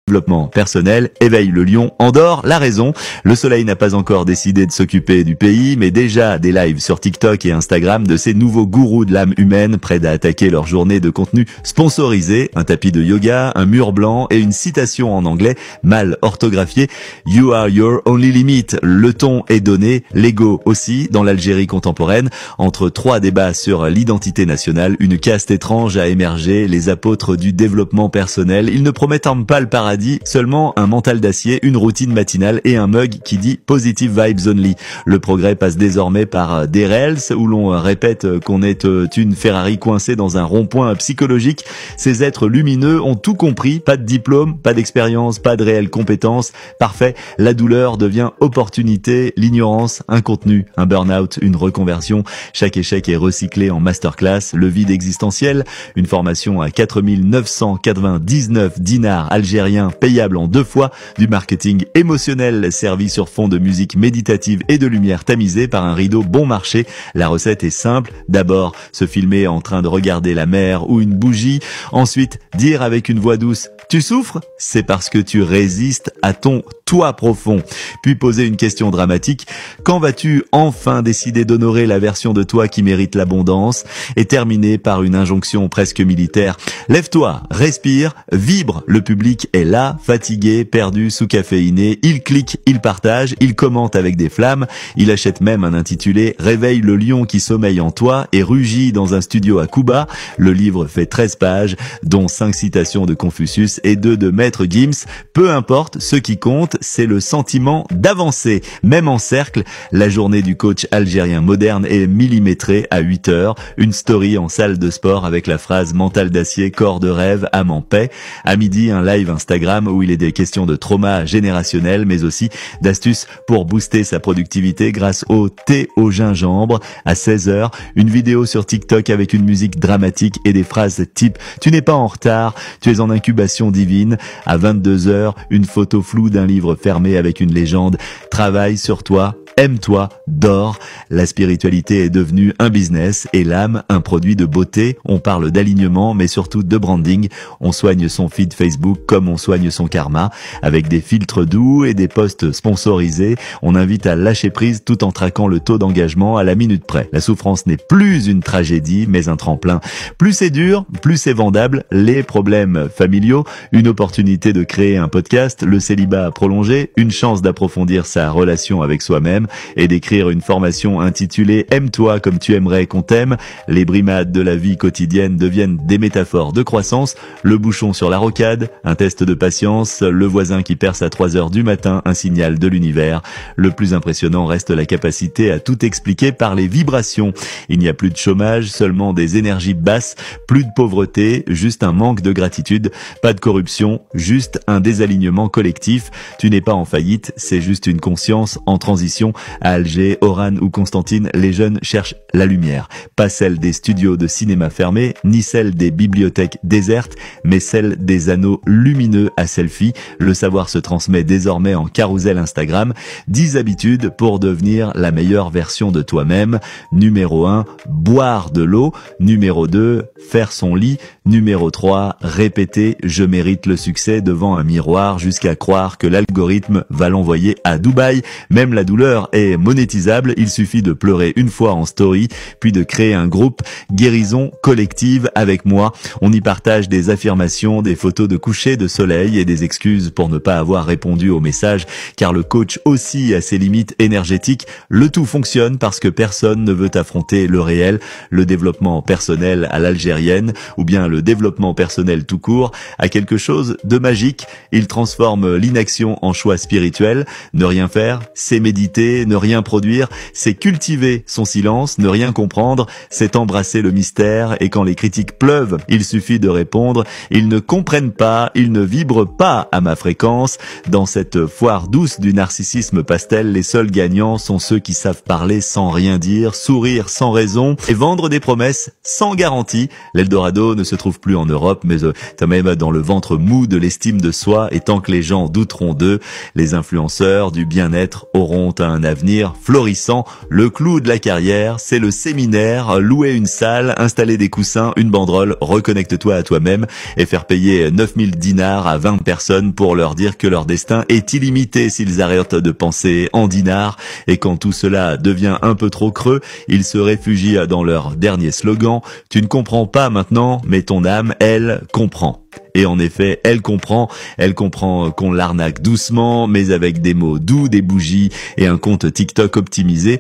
Développement personnel, éveille le lion, endort la raison. Le soleil n'a pas encore décidé de s'occuper du pays, mais déjà des lives sur TikTok et Instagram de ces nouveaux gourous de l'âme humaine prêts à attaquer leur journée de contenu sponsorisé, un tapis de yoga, un mur blanc et une citation en anglais mal orthographiée. You are your only limit. Le ton est donné, l'ego aussi, dans l'Algérie contemporaine. Entre trois débats sur l'identité nationale, une caste étrange a émergé, les apôtres du développement personnel. Ils ne promettent pas le paradis, seulement un mental d'acier, une routine matinale et un mug qui dit positive vibes only. Le progrès passe désormais par des reels où l'on répète qu'on est une Ferrari coincée dans un rond-point psychologique. Ces êtres lumineux ont tout compris, pas de diplôme, pas d'expérience, pas de réelles compétences. Parfait, la douleur devient opportunité, l'ignorance, un contenu, un burn-out, une reconversion. Chaque échec est recyclé en masterclass, le vide existentiel, une formation à 4999 dinars algériens payable en 2 fois, du marketing émotionnel servi sur fond de musique méditative et de lumière tamisée par un rideau bon marché. La recette est simple. D'abord, se filmer en train de regarder la mer ou une bougie. Ensuite, dire avec une voix douce « Tu souffres ?» C'est parce que tu résistes à ton toi profond. Puis poser une question dramatique. Quand vas-tu enfin décider d'honorer la version de toi qui mérite l'abondance? Et terminer par une injonction presque militaire. Lève-toi, respire, vibre. Le public est là, fatigué, perdu, sous-caféiné. Il clique, il partage, il commente avec des flammes. Il achète même un intitulé « Réveille le lion qui sommeille en toi » et rugit dans un studio à Cuba. Le livre fait 13 pages, dont 5 citations de Confucius et 2 de Maître Gims. Peu importe, ce qui compte, c'est le sentiment d'avancer. Même en cercle, la journée du coach algérien moderne est millimétrée à 8 heures. Une story en salle de sport avec la phrase « Mental d'acier, corps de rêve, âme en paix ». À midi, un live Instagram où il est des questions de trauma générationnel, mais aussi d'astuces pour booster sa productivité grâce au thé au gingembre. À 16 heures, une vidéo sur TikTok avec une musique dramatique et des phrases type « Tu n'es pas en retard, tu es en incubation divine ». À 22 heures, une photo floue d'un livre fermé avec une légende « Travaille sur toi ». Aime-toi, dors. La spiritualité est devenue un business et l'âme un produit de beauté. On parle d'alignement mais surtout de branding. On soigne son feed Facebook comme on soigne son karma. Avec des filtres doux et des posts sponsorisés, on invite à lâcher prise tout en traquant le taux d'engagement à la minute près. La souffrance n'est plus une tragédie mais un tremplin. Plus c'est dur, plus c'est vendable. Les problèmes familiaux, une opportunité de créer un podcast, le célibat prolongé, une chance d'approfondir sa relation avec soi-même et d'écrire une formation intitulée « Aime-toi comme tu aimerais qu'on t'aime ». Les brimades de la vie quotidienne deviennent des métaphores de croissance. Le bouchon sur la rocade, un test de patience, le voisin qui perce à 3 heures du matin, un signal de l'univers. Le plus impressionnant reste la capacité à tout expliquer par les vibrations. Il n'y a plus de chômage, seulement des énergies basses, plus de pauvreté, juste un manque de gratitude, pas de corruption, juste un désalignement collectif. Tu n'es pas en faillite, c'est juste une conscience en transition. À Alger, Oran ou Constantine, les jeunes cherchent la lumière. Pas celle des studios de cinéma fermés, ni celle des bibliothèques désertes, mais celle des anneaux lumineux à selfie. Le savoir se transmet désormais en carrousel Instagram. 10 habitudes pour devenir la meilleure version de toi-même. Numéro 1, boire de l'eau. Numéro 2, faire son lit. Numéro 3, répéter « Je mérite le succès » devant un miroir jusqu'à croire que l'algorithme va l'envoyer à Dubaï. Même la douleur est monétisable, il suffit de pleurer une fois en story, puis de créer un groupe guérison collective avec moi. On y partage des affirmations, des photos de coucher de soleil et des excuses pour ne pas avoir répondu au message, car le coach aussi a ses limites énergétiques. Le tout fonctionne parce que personne ne veut affronter le réel. Le développement personnel à l'algérienne, ou bien le développement personnel tout court, a quelque chose de magique. Il transforme l'inaction en choix spirituel. Ne rien faire, c'est méditer. Ne rien produire, c'est cultiver son silence. Ne rien comprendre, c'est embrasser le mystère. Et quand les critiques pleuvent, il suffit de répondre « Ils ne comprennent pas, ils ne vibrent pas à ma fréquence ». Dans cette foire douce du narcissisme pastel, les seuls gagnants sont ceux qui savent parler sans rien dire, sourire sans raison et vendre des promesses sans garantie. L'Eldorado ne se trouve plus en Europe, mais même dans le ventre mou de l'estime de soi. Et tant que les gens douteront d'eux, les influenceurs du bien-être auront un un avenir florissant. Le clou de la carrière, c'est le séminaire, louer une salle, installer des coussins, une banderole, reconnecte-toi à toi-même et faire payer 9000 dinars à 20 personnes pour leur dire que leur destin est illimité s'ils arrêtent de penser en dinars. Et quand tout cela devient un peu trop creux, ils se réfugient dans leur dernier slogan: tu ne comprends pas maintenant, mais ton âme, elle, comprend. Et en effet, elle comprend qu'on l'arnaque doucement, mais avec des mots doux, des bougies et un compte TikTok optimisé.